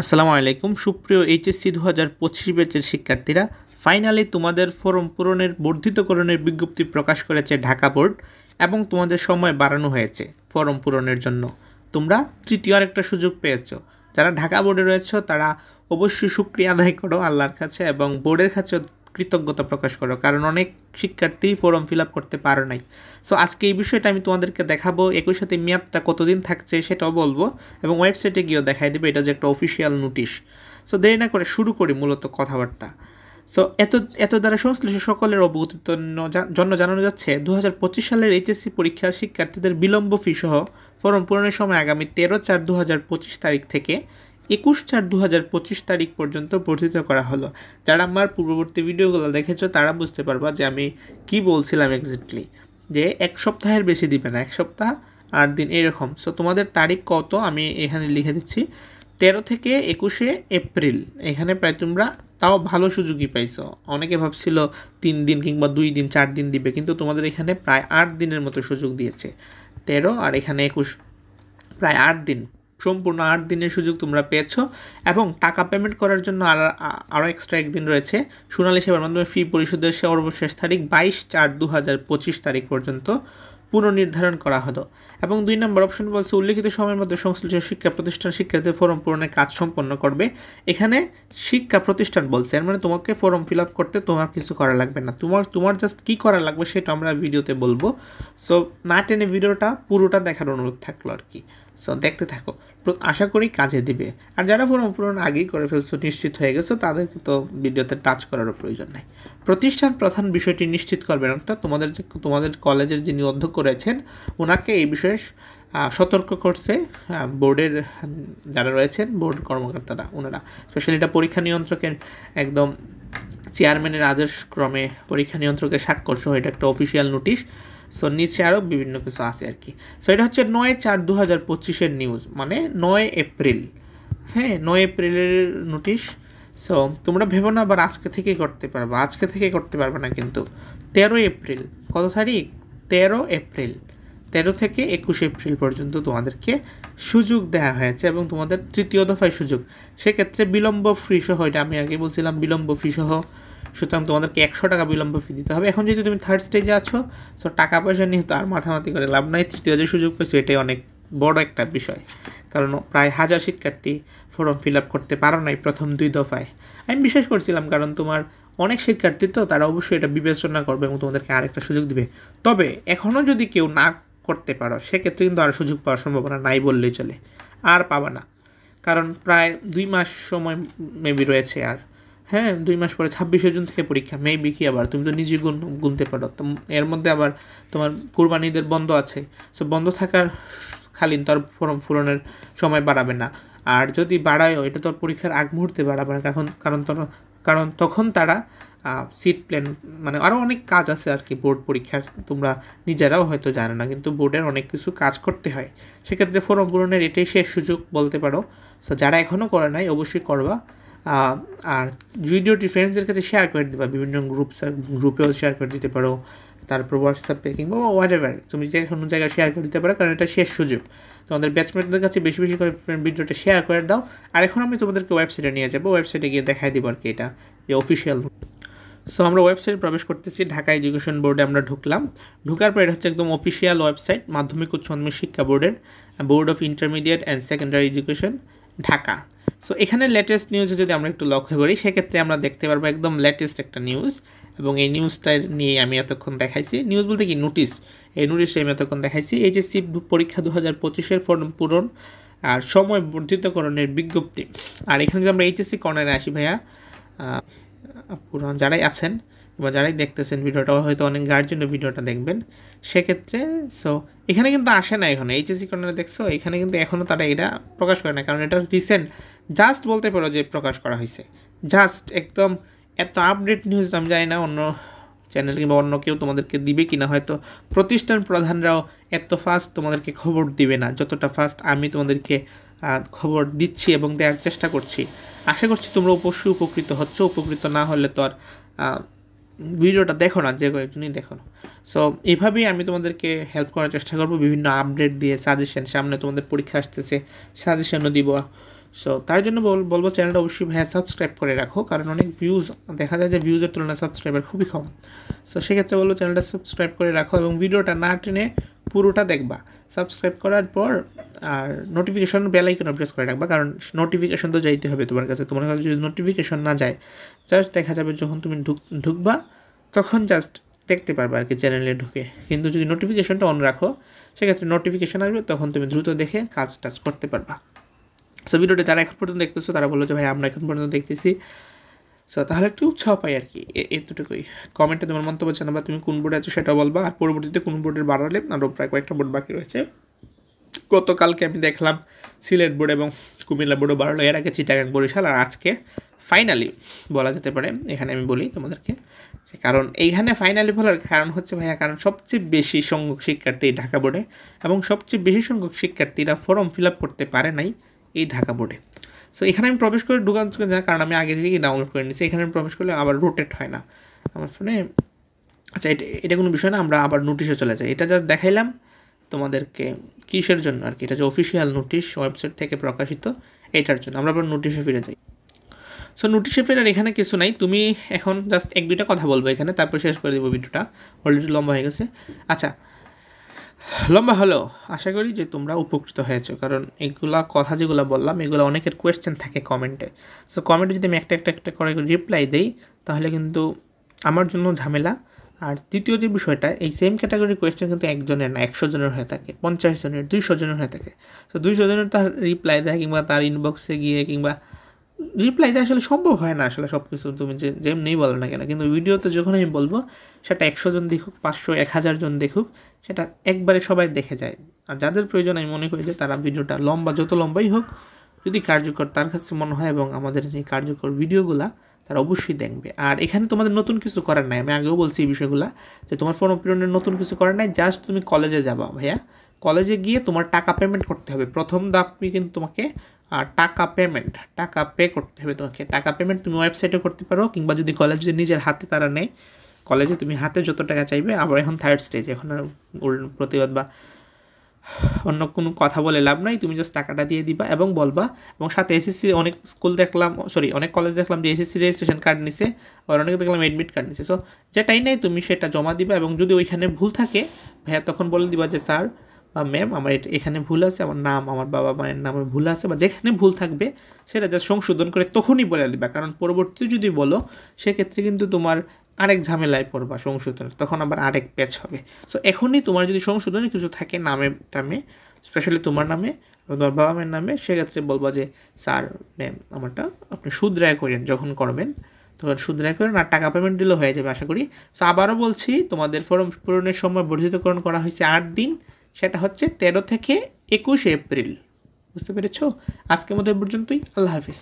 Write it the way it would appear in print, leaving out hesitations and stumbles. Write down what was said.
আসসালামু আলাইকুম সুপ্রিয় এইচএসসি 2025 ব্যাচের শিক্ষার্থীরা, ফাইনালি তোমাদের ফর্ম পূরণের বর্ধিতকরণের বিজ্ঞপ্তি প্রকাশ করেছে ঢাকা বোর্ড এবং তোমাদের সময় বাড়ানো হয়েছে ফর্ম পূরণের জন্য। তোমরা তৃতীয় আরেকটা সুযোগ পেয়েছো। যারা ঢাকা বোর্ডে রয়েছে তারা অবশ্যই শুকরিয়া আদায় করো আল্লাহর কাছে এবং বোর্ডের কাছে কৃতজ্ঞতা প্রকাশ করো, কারণ অনেক শিক্ষার্থী ফর্ম ফিল আপ করতে পারো নাই। সো আজকে এই বিষয়টা আমি তোমাদেরকে দেখাবো, একই সাথে মেয়াদটা কতদিন থাকছে সেটাও বলবো এবং ওয়েবসাইটে গিয়েও দেখাই দেবে এটা যে একটা অফিসিয়াল নোটিশ। সো দেরি না করে শুরু করি মূলত কথাবার্তা। সো এত দ্বারা সংশ্লিষ্ট সকলের অবগতির জন্য জানানো যাচ্ছে 2025 সালের এইচএসসি পরীক্ষার শিক্ষার্থীদের বিলম্ব ফি সহ ফর্ম পূরণের সময় আগামী 13/4/2025 তারিখ থেকে 21/4/2025 তারিখ পর্যন্ত বর্ধিত করা হলো। যারা আমার পূর্ববর্তী ভিডিওগুলো দেখেছো তারা বুঝতে পারবা যে আমি কি বলছিলাম এক্স্যাক্টলি, যে এক সপ্তাহের বেশি দিবে না, এক সপ্তাহ 8 দিন এরকম। সো তোমাদের তারিখ কত আমি এখানে লিখে দিচ্ছি, 13 থেকে 21শে এপ্রিল। এখানে প্রায় তোমরা তাও ভালো সুযোগই পাইছো। অনেকে ভাবছিল 3 দিন কিংবা 2 দিন 4 দিন দিবে, কিন্তু তোমাদের এখানে প্রায় 8 দিনের মতো সুযোগ দিয়েছে। 13 আর এখানে 21, প্রায় 8 দিন, সম্পূর্ণ 8 দিনের সুযোগ তোমরা পেয়েছো। এবং টাকা পেমেন্ট করার জন্য আরও এক্সট্রা একদিন রয়েছে। সোনালী সেবার মাধ্যমে ফি পরিশোধের সর্বশেষ তারিখ 22/4/2025 তারিখ পর্যন্ত পুনর্নির্ধারণ করা হলো। এবং 2 নম্বর অপশন বলছে উল্লিখিত সময়ের মধ্যে সংশ্লিষ্ট শিক্ষা প্রতিষ্ঠান শিক্ষার্থী ফর্ম পূরণের কাজ সম্পন্ন করবে। এখানে শিক্ষা প্রতিষ্ঠান বলছে, এর মানে তোমাকে ফর্ম ফিল আপ করতে তোমার কিছু করা লাগবে না, তোমার জাস্ট কী করা লাগবে সেটা আমরা ভিডিওতে বলবো। সো না টেনে ভিডিওটা পুরোটা দেখার অনুরোধ থাকলো আর কি। সো দেখতে থাকো, আশা করি কাজে দিবে। আর যারা ফর্ম পূরণ আগেই করে ফেলছো, নিশ্চিত হয়ে গেছো, তাদেরকে তো ভিডিওতে টাচ করারও প্রয়োজন নেই। প্রতিষ্ঠান প্রধান বিষয়টি নিশ্চিত করবেন, অর্থাৎ তোমাদের কলেজের যিনি অধ্যক্ষ রয়েছেন ওনাকে এই বিষয়ে সতর্ক করছে বোর্ডের যারা রয়েছেন, বোর্ড কর্মকর্তারা, ওনারা স্পেশালি এটা পরীক্ষা নিয়ন্ত্রকের একদম চেয়ারম্যানের আদেশক্রমে পরীক্ষা নিয়ন্ত্রকের স্বাক্ষর সহ এটা একটা অফিসিয়াল নোটিশ। সো নিচে আরও বিভিন্ন কিছু আছে আর কি। সো এটা হচ্ছে 9/4/2025 নিউজ, মানে 9 এপ্রিল। হ্যাঁ, 9 এপ্রিলের নোটিশ। সো তোমরা ভেবো না আবার আজকে থেকেই করতে পারবে, আজকে থেকে করতে পারবে না কিন্তু। 13 এপ্রিল, কত তারিখ? 13 এপ্রিল, 13 থেকে 21 এপ্রিল পর্যন্ত তোমাদেরকে সুযোগ দেওয়া হয়েছে এবং তোমাদের তৃতীয় দফায় সুযোগ। সেক্ষেত্রে বিলম্ব ফি সহ, এটা আমি আগে বলছিলাম বিলম্ব ফি সহ, সুতরাং তোমাদেরকে 100 টাকা বিলম্ব ফি দিতে হবে। এখন যেহেতু তুমি থার্ড স্টেজে আছো, সো টাকা পয়সা নিয়ে তো আর মাথামাতি করে লাভ নাই, তৃতীয় যে সুযোগ পেয়েছো এটাই অনেক বড় একটা বিষয়, কারণ প্রায় 1000 শিক্ষার্থী ফর্ম ফিল আপ করতে পারো নাই প্রথম 2 দফায়। আমি বিশ্বাস করছিলাম, কারণ তোমার অনেক শিক্ষার্থী তো, তারা অবশ্যই এটা বিবেচনা করবে এবং তোমাদেরকে আরেকটা সুযোগ দিবে। তবে এখনও যদি কেউ না করতে পারো সেক্ষেত্রে কিন্তু আর সুযোগ পাওয়ার সম্ভাবনা নাই বললেই চলে, আর পাবা না, কারণ প্রায় 2 মাস সময় মেবি রয়েছে। আর হ্যাঁ, 2 মাস পরে 26শে জুন থেকে পরীক্ষা, মেবি কি আবার তুমি তো নিজেই গুনতে পারো। তো এর মধ্যে আবার তোমার কুরবানিদের বন্ধ আছে। সো বন্ধ থাকার খালিন তার ফর্ম পূরণের সময় বাড়াবে না, আর যদি বাড়ায়ও এটা তোর পরীক্ষার আগ মুহূর্তে বাড়াবে না, কারণ তখন তারা সিট প্ল্যান, মানে আরও অনেক কাজ আছে আর কি বোর্ড পরীক্ষার, তোমরা নিজেরাও হয়তো জানো না, কিন্তু বোর্ডের অনেক কিছু কাজ করতে হয়। সেক্ষেত্রে ফর্ম পূরণের এটাই শেষ সুযোগ বলতে পারো। সো যারা এখনও করে নাই অবশ্যই করবা। আর ভিডিওটি ফ্রেন্ডসদের কাছে শেয়ার করে দেবা, বিভিন্ন গ্রুপেও শেয়ার করে দিতে পারো, তারপর হোয়াটসঅ্যাপে কিংবা হোয়াটএভার তুমি যে কোনো জায়গায় শেয়ার করে দিতে পারো, কারণ এটা শেষ সুযোগ। তোমাদের ব্যাচমেটদের কাছে বেশি বেশি করে ভিডিওটা শেয়ার করে দাও। আর এখন আমি তোমাদেরকে ওয়েবসাইটে নিয়ে যাবো, ওয়েবসাইটে গিয়ে দেখাই দিব আর কি এটা যে অফিসিয়াল। সো আমরা ওয়েবসাইটে প্রবেশ করতেছি, ঢাকা এডুকেশন বোর্ডে আমরা ঢুকলাম। ঢুকার পর এটা হচ্ছে একদম অফিসিয়াল ওয়েবসাইট, মাধ্যমিক উচ্চ মাধ্যমিক শিক্ষা বোর্ডের, board of intermediate and secondary education Dhaka. So এখানে লেটেস্ট নিউজে যদি আমরা একটু লক্ষ্য করি সেক্ষেত্রে আমরা দেখতে পারবো একদম লেটেস্ট একটা নিউজ, এবং এই নিউজটা নিয়ে আমি এতক্ষণ দেখাইছি। নিউজ বলতে কি, নোটিশ, এই নোটিশটা আমি এতক্ষণ দেখাইছি। এইচএসসি পরীক্ষা 2025 ফর্ম পূরণ আর সময় বর্ধিতকরণের বিজ্ঞপ্তি। আর এখানে যদি আমরা এইচএসসি কর্নারে আসি ভাইয়া, পুরো যারাই আছেন বা যারাই দেখতেছেন ভিডিওটা, হয়তো অনেক গার্জেনও ভিডিওটা দেখবেন সেক্ষেত্রে। সো এখানে কিন্তু আসে না, এখনো এইচএসসি কর্নারে দেখছো, এখানে কিন্তু এখনও তারা এটা প্রকাশ করে না, কারণ এটা রিসেন্ট জাস্ট বলতে পারো যে প্রকাশ করা হয়েছে, জাস্ট একদম। এত আপডেট নিউজ আমি জানি না অন্য চ্যানেল কিংবা অন্য কেউ তোমাদেরকে দিবে কিনা, হয়তো প্রতিষ্ঠান প্রধানরাও এত ফাস্ট তোমাদেরকে খবর দিবে না যতটা ফাস্ট আমি তোমাদেরকে খবর দিচ্ছি এবং দেওয়ার চেষ্টা করছি। আশা করছি তোমরা অবশ্যই উপকৃত হচ্ছ, উপকৃত না হলে তো আর ভিডিওটা দেখো না, যে কয়েকজনই দেখো না। সো এইভাবেই আমি তোমাদেরকে হেল্প করার চেষ্টা করবো, বিভিন্ন আপডেট দিয়ে, সাজেশন, সামনে তোমাদের পরীক্ষা আসতেছে, সাজেশনও দিব। সো তার জন্য বলবো চ্যানেলটা অবশ্যই ভাইয়া সাবস্ক্রাইব করে রাখো, কারণ অনেক ভিউজ দেখা যায় যে ভিউজের তুলনায় সাবস্ক্রাইবার খুবই কম। সো সেক্ষেত্রে বলবো চ্যানেলটা সাবস্ক্রাইব করে রাখো এবং ভিডিওটা না টেনে পুরোটা দেখবা। সাবস্ক্রাইব করার পর আর নোটিফিকেশন বেল আইকন প্রেস করে রাখবা, কারণ নোটিফিকেশন তো যাইতে হবে তোমার কাছে। তোমার কাছে যদি নোটিফিকেশন না যায়, জাস্ট দেখা যাবে যখন তুমি ঢুকবা তখন জাস্ট দেখতে পারবে আর কি চ্যানেলে ঢুকে। কিন্তু যদি নোটিফিকেশনটা অন রাখো, সেক্ষেত্রে নোটিফিকেশন আসবে, তখন তুমি দ্রুত দেখে কাজ টাজ করতে পারবা। সো ভিডিওটা যারা এখন পর্যন্ত দেখতেছো তারা বললো যে ভাই আমরা এখন পর্যন্ত দেখতেছি, সো তাহলে একটু উৎসাহ পাই আর কি, এতটুকুই। কমেন্টে তোমার মন্তব্য জানাবা, তুমি কোন বোর্ডে আছো সেটা বলবা, আর পরবর্তীতে কোন বোর্ডের বাড়ালে। আরও প্রায় কয়েকটা বোর্ড বাকি রয়েছে। গতকালকে আমি দেখলাম সিলেট বোর্ড এবং কুমিল্লা বোর্ডও বাড়ালো, এর আগে চিটাগাং বরিশাল, আর আজকে ফাইনালি বলা যেতে পারে। এখানে আমি বলি তোমাদেরকে, কারণ এইখানে ফাইনালি বলার কারণ হচ্ছে ভাইয়া, কারণ সবচেয়ে বেশি সংখ্যক শিক্ষার্থী ঢাকা বোর্ডে এবং সবচেয়ে বেশি সংখ্যক শিক্ষার্থীরা ফর্ম ফিল আপ করতে পারে নাই এই ঢাকা বোর্ডে। সো এখানে আমি প্রবেশ করে ঢুকান না, কারণ আমি আগে থেকেই ডাউনলোড করে নিচ্ছি। এখানে প্রবেশ করলে আবার রোটেট হয় না আমার ফোনে। আচ্ছা, এটা কোনো বিষয় না, আমরা আবার নোটিশে চলে যাই। এটা জাস্ট দেখাইলাম তোমাদেরকে কিসের জন্য আর কি, এটা যে অফিসিয়াল নোটিশ ওয়েবসাইট থেকে প্রকাশিত, এটার জন্য। আমরা আবার নোটিশে ফিরে যাই। সো নোটিশে ফেরার এখানে কিছু নাই, তুমি এখন জাস্ট এক দুইটা কথা বলবো এখানে, তারপর শেষ করে দেবো ভিডিওটা, অলরেডি লম্বা হয়ে গেছে। আচ্ছা, লম্বা হলো, আশা করি যে তোমরা উপকৃত হয়েছো, কারণ এগুলা কথা যেগুলো বললাম এগুলো অনেকের কোয়েশ্চেন থাকে কমেন্টে। সো কমেন্টে যদি আমি একটা করে রিপ্লাই দিই, তাহলে কিন্তু আমার জন্য ঝামেলা। আর দ্বিতীয় যে বিষয়টা, এই সেম ক্যাটাগরির কোয়েশ্চেন কিন্তু একজনের না 100 জনের হয়ে থাকে, 50 জনের, 200 জনের হয়ে থাকে। সো 200 জনের তার রিপ্লাই দেয় কিংবা তার ইনবক্সে গিয়ে কিংবা রিপ্লাই দেওয়া আসলে সম্ভব হয় না আসলে সব কিছু, তুমি যেমনি বলো না কেন। কিন্তু ভিডিওতে যখন আমি বলবো, সেটা 100 জন দেখুক, 500, 1000 জন দেখুক, সেটা একবারে সবাই দেখে যায়। আর যাদের প্রয়োজন আমি মনে করি যে তারা ভিডিওটা লম্বা, যত লম্বাই হোক, যদি কার্যকর তার কাছে মনে হয় এবং আমাদের যে কার্যকর ভিডিওগুলা তারা অবশ্যই দেখবে। আর এখানে তোমাদের নতুন কিছু করার নাই, আমি আগেও বলছি এই বিষয়গুলো, যে তোমার ফর্ম পূরণের নতুন কিছু করার নাই। জাস্ট তুমি কলেজে যাবা ভাইয়া, কলেজে গিয়ে তোমার টাকা পেমেন্ট করতে হবে। প্রথম ধাপে কিন্তু তোমাকে টাকা পে করতে হবে তোমাকে। টাকা পেমেন্ট তুমি ওয়েবসাইটে করতে পারো, কিংবা যদি কলেজ নিজের হাতে তারা নেয়, কলেজে তুমি হাতে যত টাকা চাইবে। আবার এখন থার্ড স্টেজ, এখন আর প্রতিবাদ বা অন্য কোনো কথা বলে লাভ নাই, তুমি জাস্ট টাকাটা দিয়ে দিবা এবং বলবা। এবং সাথে এসএসসি অনেক স্কুল দেখলাম, অনেক কলেজ দেখলাম যে এসএসসি রেজিস্ট্রেশন কার্ড নিছে, আর অনেকে দেখলাম অ্যাডমিট কার্ড নিছে। সো যেটাই নেই তুমি সেটা জমা দিবা, এবং যদি ওইখানে ভুল থাকে ভাইয়া তখন বলে দিবা যে স্যার বা ম্যাম আমার এখানে ভুল আছে, আমার নাম, আমার বাবা মায়ের নামে ভুল আছে, বা যেখানে ভুল থাকবে সেটা যা সংশোধন করে তখনই বলে দিবা। কারণ পরবর্তী যদি বলো, সেক্ষেত্রে কিন্তু তোমার আরেক ঝামেলায় পড়বা সংশোধন, তখন আবার আরেক প্যাচ হবে। সো এখনই তোমার যদি সংশোধনে কিছু থাকে নামে টামে, স্পেশালি তোমার নামে, তোমার বাবা মায়ের নামে, সেক্ষেত্রে বলবা যে স্যার ম্যাম আমারটা আপনি শুধরায় করেন, যখন করবেন তখন শুধরায় করেন, আর টাকা পেমেন্ট দিলেও হয়ে যাবে আশা করি। সো আবারও বলছি, তোমাদের ফর্ম পূরণের সময় বর্ধিতকরণ করা হয়েছে 8 দিন, সেটা হচ্ছে 13 থেকে 21 এপ্রিল। বুঝতে পেরেছো? আজকের মতো পর্যন্তই। আল্লাহ হাফিজ।